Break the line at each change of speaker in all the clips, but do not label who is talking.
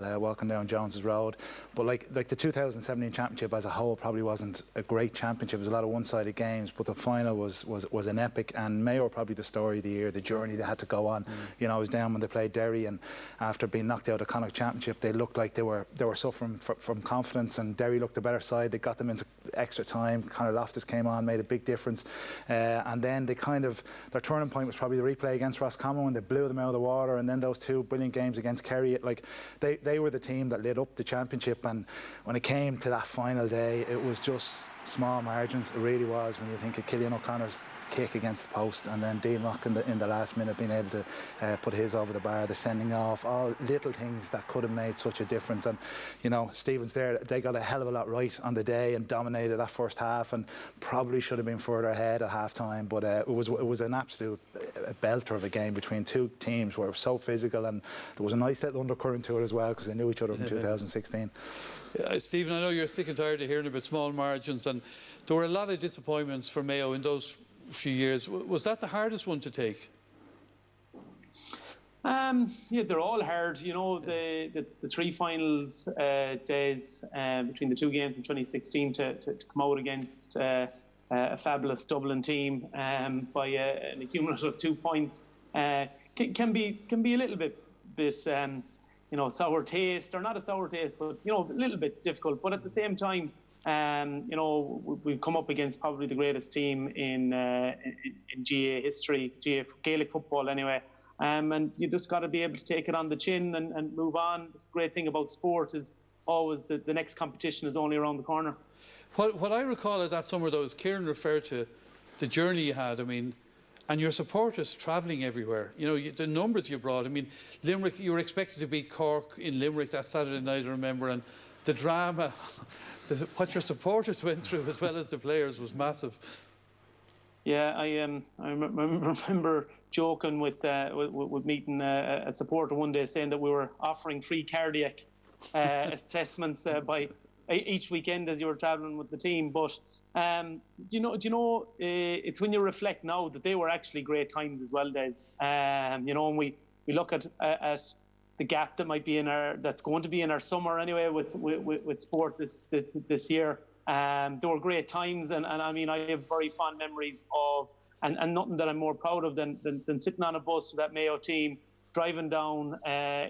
walking down Jones's Road. But like the 2017 championship as a whole probably wasn't a great championship. It was a lot of one-sided games, but the final was an epic. And Mayo were probably the story of the year, the journey they had to go on. You know, I was down when they played Derry, and after being knocked out of the Connacht Championship, they looked like they were suffering from confidence, and Derry looked the better side. They got them into extra time. Conor Loftus came on, made a big difference, and then they their turning point was probably the replay against Roscommon when they blew them out of the water, and then those two brilliant games against Kerry. Like they were the team that lit up the championship, and when it came to that final day, it was just small margins. It really was, when you think of Cillian O'Connor's kick against the post, and then Dean Rock in the last minute being able to put his over the bar, the sending off, all little things that could have made such a difference. And you know, Stevens there, they got a hell of a lot right on the day and dominated that first half, and probably should have been further ahead at half time, but it was an absolute belter of a game between two teams where it was so physical, and there was a nice little undercurrent to it as well because they knew each other from 2016.
Stephen, I know you're sick and tired of hearing about small margins, and there were a lot of disappointments for Mayo in those few years. Was that the hardest one to take?
Yeah, they're all hard. You know, the three finals days between the two games in 2016 to come out against a fabulous Dublin team by an accumulative 2 points can be a little bit you know, sour taste, or not a sour taste, but you know, a little bit difficult. But at the same time, you know, we've come up against probably the greatest team in GA history, Gaelic football anyway. And you just got to be able to take it on the chin and move on. The great thing about sport is always the next competition is only around the corner.
What I recall of that summer, though, is Kieran referred to the journey you had. I mean, and your supporters travelling everywhere. You know, the numbers you brought. I mean, Limerick, you were expected to beat Cork in Limerick that Saturday night, I remember, and the drama, what your supporters went through as well as the players was massive. Yeah,
I remember joking with meeting a supporter one day, saying that we were offering free cardiac assessments by each weekend as you were travelling with the team. But do you know, it's when you reflect now that they were actually great times as well, Des. You know, and we look at the gap that might be that's going to be in our summer anyway with sport this year. There were great times, and I mean, I have very fond memories of, and nothing that I'm more proud of than sitting on a bus with that Mayo team, driving down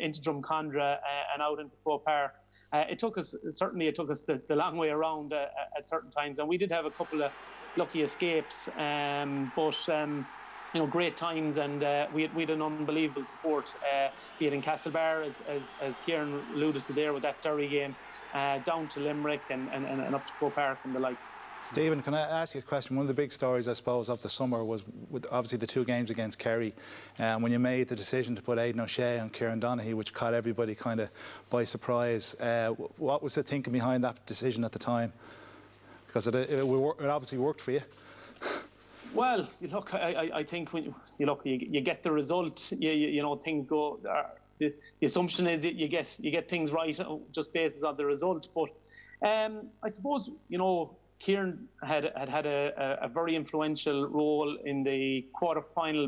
into Drumcondra and out into Croke Park. It took us the long way around at certain times, and we did have a couple of lucky escapes, but you know, great times, and we had an unbelievable support, be it in Castlebar, as Kieran alluded to there with that Derry game, down to Limerick and up to Croke Park and the likes.
Stephen, can I ask you a question? One of the big stories, I suppose, of the summer was with obviously the two games against Kerry, when you made the decision to put Aidan O'Shea and Kieran Donaghy, which caught everybody kind of by surprise. What was the thinking behind that decision at the time? Because it obviously worked for you.
Well, look, I think when you get the result, you know, things go. The assumption is that you get things right just based on the result. But I suppose, you know, Kieran had a very influential role in the quarter-final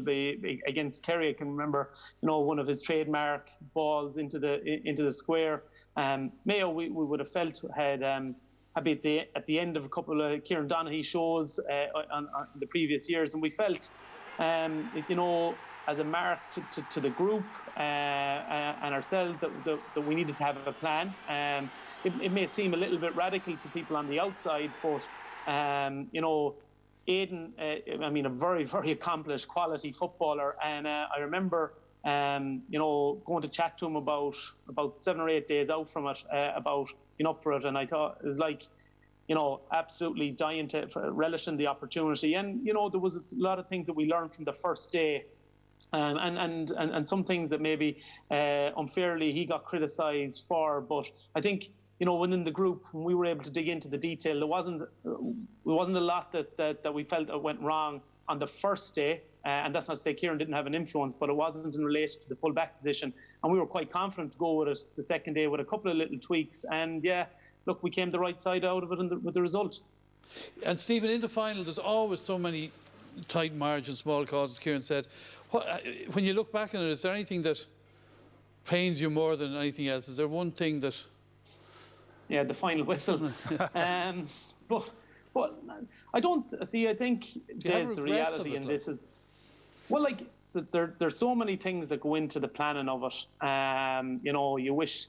against Kerry. I can remember, you know, one of his trademark balls into the square. Mayo, we would have felt had at the end of a couple of Kieran Donaghy shows on the previous years, and we felt, you know, as a mark to the group and ourselves that we needed to have a plan. It may seem a little bit radical to people on the outside, but you know, Aidan, I mean, a very, very accomplished quality footballer, and I remember you know, going to chat to him about 7 or 8 days out from it, about being up for it, and I thought it was like, you know, absolutely dying to relishing the opportunity. And you know, there was a lot of things that we learned from the first day. And some things that maybe unfairly he got criticised for, but I think, you know, within the group, when we were able to dig into the detail, there wasn't a lot that we felt that went wrong on the first day, and that's not to say Kieran didn't have an influence, but it wasn't in relation to the full-back position, and we were quite confident to go with it the second day with a couple of little tweaks, and yeah, look, we came the right side out of it with the result.
And Stephen, in the final, there's always so many tight margins, small causes, Kieran said. When you look back on it, is there anything that pains you more than anything else? Is there one thing that...
Yeah, the final whistle. But I don't see. I think
have
the
regrets of
reality
it,
in
like?
this is, well, like there's so many things that go into the planning of it. You know, you wish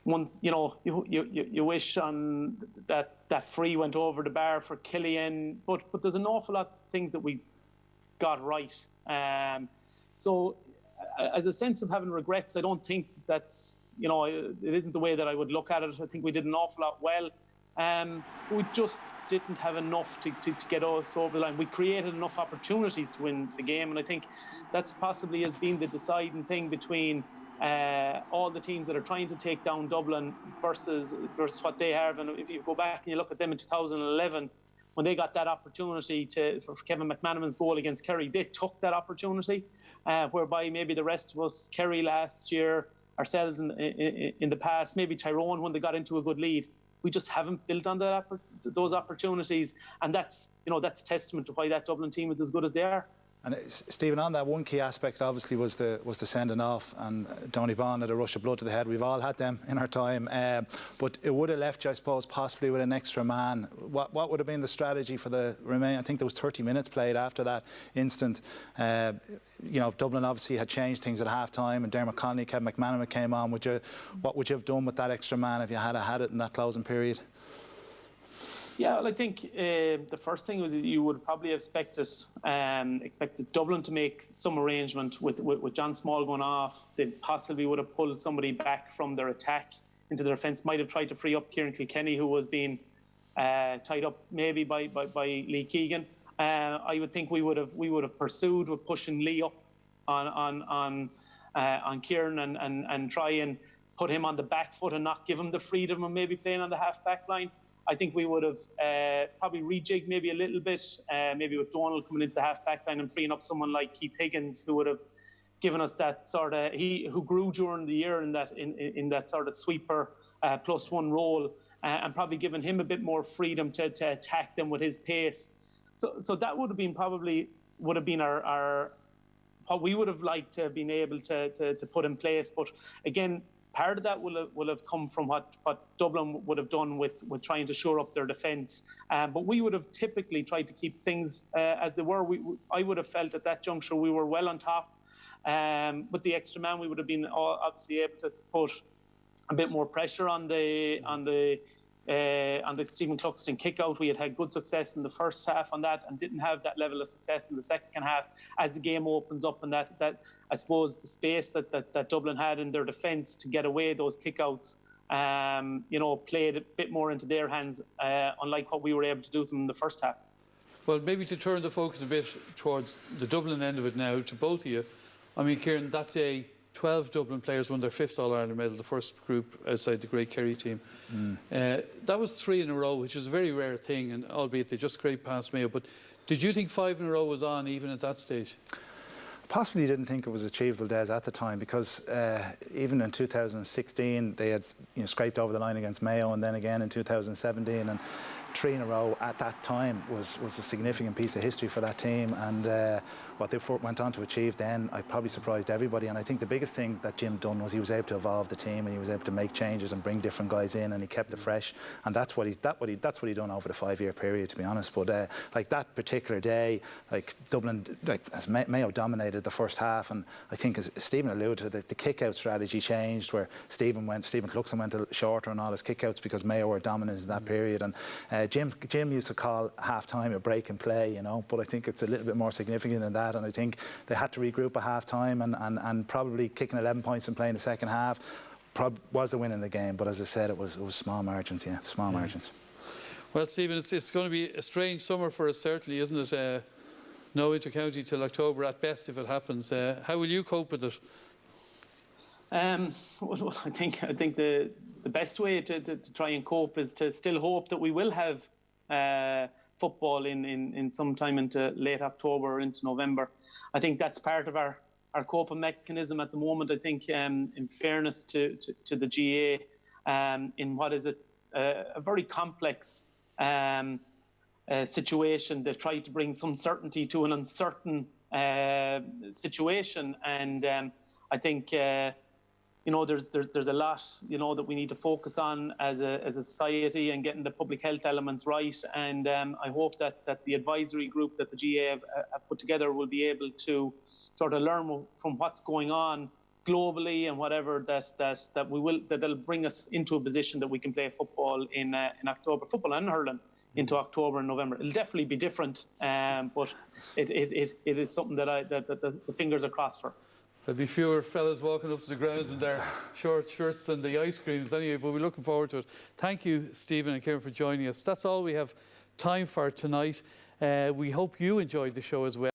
one. You know, you wish on that free went over the bar for Killian, but there's an awful lot of things that we got right. So, as a sense of having regrets, I don't think that's, you know, it isn't the way that I would look at it. I think we did an awful lot well. We just didn't have enough to get us over the line. We created enough opportunities to win the game, and I think that's possibly has been the deciding thing between all the teams that are trying to take down Dublin versus what they have. And if you go back and you look at them in 2011, when they got that opportunity for Kevin McManaman's goal against Kerry, they took that opportunity, whereby maybe the rest of us, Kerry last year, ourselves in the past, maybe Tyrone when they got into a good lead, we just haven't built on those opportunities, and that's testament to why that Dublin team is as good as they are.
And Stephen, on that, one key aspect obviously was the sending off, and Donny Vaughan had a rush of blood to the head. We've all had them in our time, but it would have left you, I suppose, possibly with an extra man. What would have been the strategy for the remaining? I think there was 30 minutes played after that instant. You know, Dublin obviously had changed things at half time, and Dermot Connolly, Kevin McManaman came on. What would you have done with that extra man if you had it in that closing period?
Yeah, well, I think the first thing was that you would probably have expected Dublin to make some arrangement with John Small going off. They possibly would have pulled somebody back from their attack into their defence. Might have tried to free up Kieran Kilkenny, who was being tied up maybe by Lee Keegan. I would think we would have pursued with pushing Lee up on Kieran and try and put him on the back foot and not give him the freedom of maybe playing on the half-back line. I think we would have probably rejigged maybe a little bit, maybe with Donald coming into the half-back line and freeing up someone like Keith Higgins, who would have given us that sort of, who grew during the year in that sort of sweeper +1 role, and probably given him a bit more freedom to attack them with his pace. So that would have been our what we would have liked to have been able to put in place. But again, part of that will have come from what Dublin would have done with trying to shore up their defence. But we would have typically tried to keep things as they were. I would have felt at that juncture we were well on top. With the extra man, we would have been obviously able to put a bit more pressure on the Stephen Cluxton kick-out. We had good success in the first half on that and didn't have that level of success in the second half. As the game opens up, and that I suppose the space that Dublin had in their defence to get away those kick-outs, played a bit more into their hands, unlike what we were able to do to them in the first half.
Well, maybe to turn the focus a bit towards the Dublin end of it now, to both of you. I mean, Kieran, that day, 12 Dublin players won their 5th All-Ireland medal, the first group outside the great Kerry team. That was 3 in a row, which was a very rare thing, and albeit they just scraped past Mayo. But did you think 5 in a row was on even at that stage?
Possibly didn't think it was achievable, Des, at the time, because even in 2016 they had scraped over the line against Mayo, and then again in 2017, and 3 in a row at that time was a significant piece of history for that team. And what they went on to achieve then, I probably surprised everybody. And I think the biggest thing that Jim done was he was able to evolve the team, and he was able to make changes and bring different guys in, and he kept it fresh. And that's what he done over the 5-year period, to be honest. But like that particular day, like Dublin, as Mayo dominated the first half, and I think, as Stephen alluded to, the kick-out strategy changed, where Stephen Cluxton went shorter on all his kick-outs because Mayo were dominant in that period. And Jim used to call half-time a break and play, but I think it's a little bit more significant than that. And I think they had to regroup at half-time, and probably kicking 11 points and playing the second half was a win in the game. But as I said, it was small margins, small margins.
Well, Stephen, it's going to be a strange summer for us, certainly, isn't it? No inter-county till October at best, if it happens. How will you cope with it?
Well, I think the best way to try and cope is to still hope that we will have football in some time into late October or into November. I think that's part of our coping mechanism at the moment. I think, in fairness to the GA, in what is a very complex situation, they've tried to bring some certainty to an uncertain situation, and I think you know, there's a lot, you know, that we need to focus on as a society, and getting the public health elements right. And I hope that the advisory group that the GA have put together will be able to sort of learn from what's going on globally, and whatever that'll bring us into a position that we can play football in October, football and hurling into October and November. It'll definitely be different, but it is something that the fingers are crossed for.
There'll be fewer fellas walking up to the grounds in their short shirts and the ice creams anyway, but we're looking forward to it. Thank you, Stephen and Kieran, for joining us. That's all we have time for tonight. We hope you enjoyed the show as well.